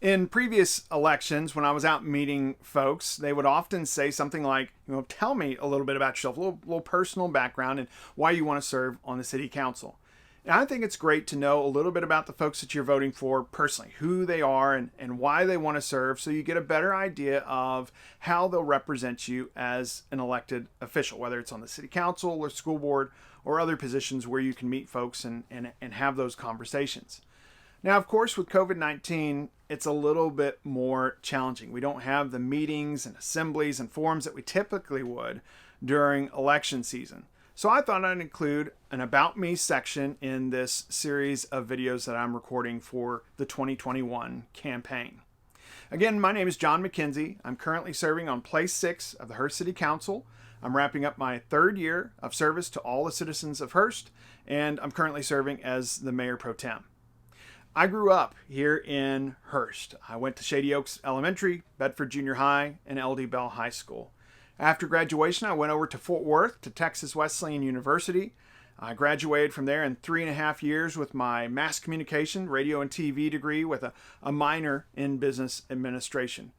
In previous elections, when I was out meeting folks, they would often say something like, tell me a little bit about yourself, a little personal background and why you want to serve on the city council. And I think it's great to know a little bit about the folks that you're voting for personally, who they are and why they want to serve, so you get a better idea of how they'll represent you as an elected official, whether it's on the city council or school board or other positions where you can meet folks and have those conversations. Now, of course, with COVID-19, it's a little bit more challenging. We don't have the meetings and assemblies and forums that we typically would during election season. So I thought I'd include an About Me section in this series of videos that I'm recording for the 2021 campaign. Again, my name is John McKenzie. I'm currently serving on Place 6 of the Hurst City Council. I'm wrapping up my third year of service to all the citizens of Hurst, and I'm currently serving as the Mayor Pro Tem. I grew up here in Hurst. I went to Shady Oaks Elementary, Bedford Junior High, and LD Bell High School. After graduation, I went over to Fort Worth to Texas Wesleyan University. I graduated from there in 3.5 years with my mass communication, radio and TV degree with a minor in business administration.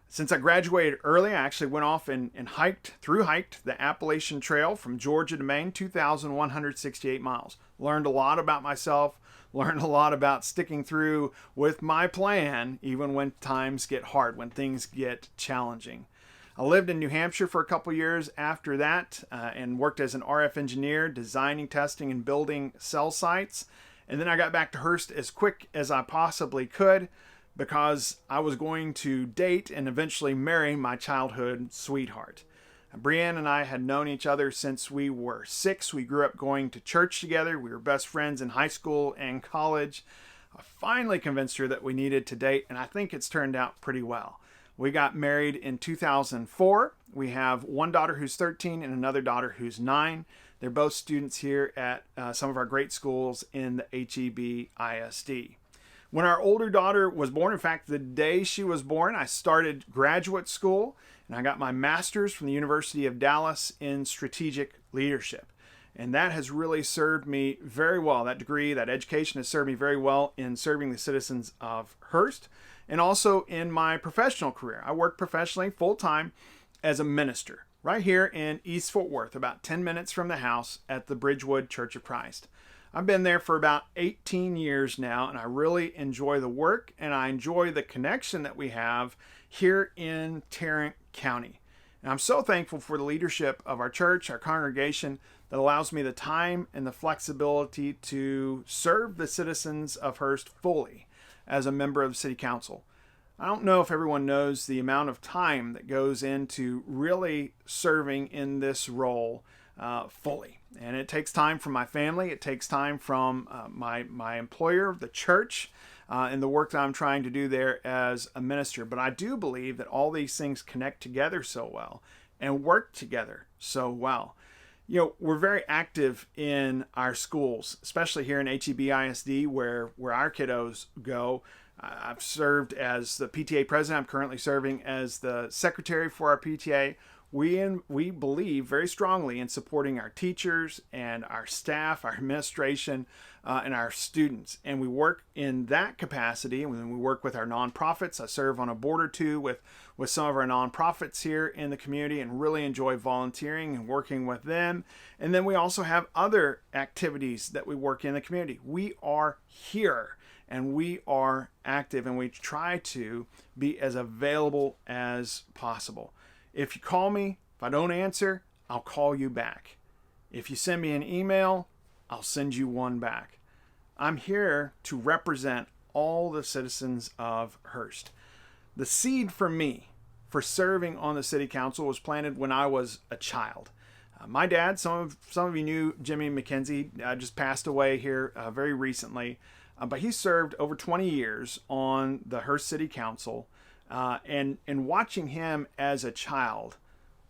Since I graduated early, I actually went off and hiked the Appalachian Trail from Georgia to Maine, 2,168 miles. Learned a lot about myself, learned a lot about sticking through with my plan, even when times get hard, when things get challenging. I lived in New Hampshire for a couple years after that and worked as an RF engineer, designing, testing, and building cell sites. And then I got back to Hurst as quick as I possibly could because I was going to date and eventually marry my childhood sweetheart. Brianne and I had known each other since we were 6. We grew up going to church together. We were best friends in high school and college. I finally convinced her that we needed to date, and I think it's turned out pretty well. We got married in 2004. We have one daughter who's 13 and another daughter who's 9. They're both students here at some of our great schools in the HEB ISD. When our older daughter was born, in fact, the day she was born, I started graduate school and I got my master's from the University of Dallas in strategic leadership. And that has really served me very well. That degree, that education has served me very well in serving the citizens of Hurst and also in my professional career. I work professionally full-time as a minister right here in East Fort Worth, about 10 minutes from the house at the Bridgewood Church of Christ. I've been there for about 18 years now, and I really enjoy the work, and I enjoy the connection that we have here in Tarrant County. And I'm so thankful for the leadership of our church, our congregation, that allows me the time and the flexibility to serve the citizens of Hurst fully as a member of the City Council. I don't know if everyone knows the amount of time that goes into really serving in this role fully. And it takes time from my family. It takes time from my employer, the church, and the work that I'm trying to do there as a minister. But I do believe that all these things connect together so well and work together so well. We're very active in our schools, especially here in HEB ISD where our kiddos go. I've served as the PTA president. I'm currently serving as the secretary for our PTA. We believe very strongly in supporting our teachers and our staff, our administration, and our students. And we work in that capacity. And when we work with our nonprofits, I serve on a board or two with some of our nonprofits here in the community and really enjoy volunteering and working with them. And then we also have other activities that we work in the community. We are here and we are active and we try to be as available as possible. If you call me, if I don't answer, I'll call you back. If you send me an email, I'll send you one back. I'm here to represent all the citizens of Hurst. The seed for me for serving on the City Council was planted when I was a child. My dad, some of you knew Jimmy McKenzie, just passed away here very recently, but he served over 20 years on the Hurst City Council. And watching him as a child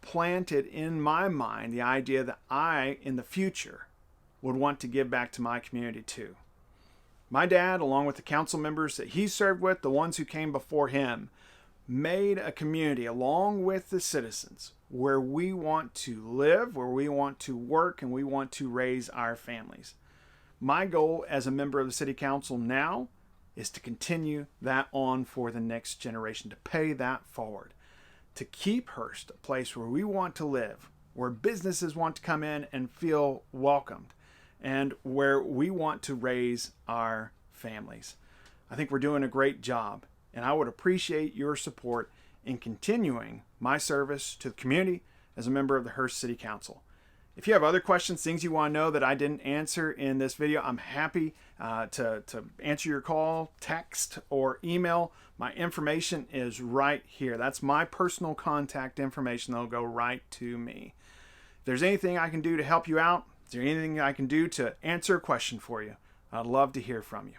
planted in my mind the idea that I, in the future, would want to give back to my community too. My dad, along with the council members that he served with, the ones who came before him, made a community along with the citizens where we want to live, where we want to work, and we want to raise our families. My goal as a member of the City Council now is to continue that on for the next generation, to pay that forward, to keep Hurst a place where we want to live, where businesses want to come in and feel welcomed, and where we want to raise our families. I think we're doing a great job, and I would appreciate your support in continuing my service to the community as a member of the Hurst City Council. If you have other questions, things you want to know that I didn't answer in this video, I'm happy to answer your call, text, or email. My information is right here. That's my personal contact information. That'll go right to me. If there's anything I can do to help you out, is there anything I can do to answer a question for you, I'd love to hear from you.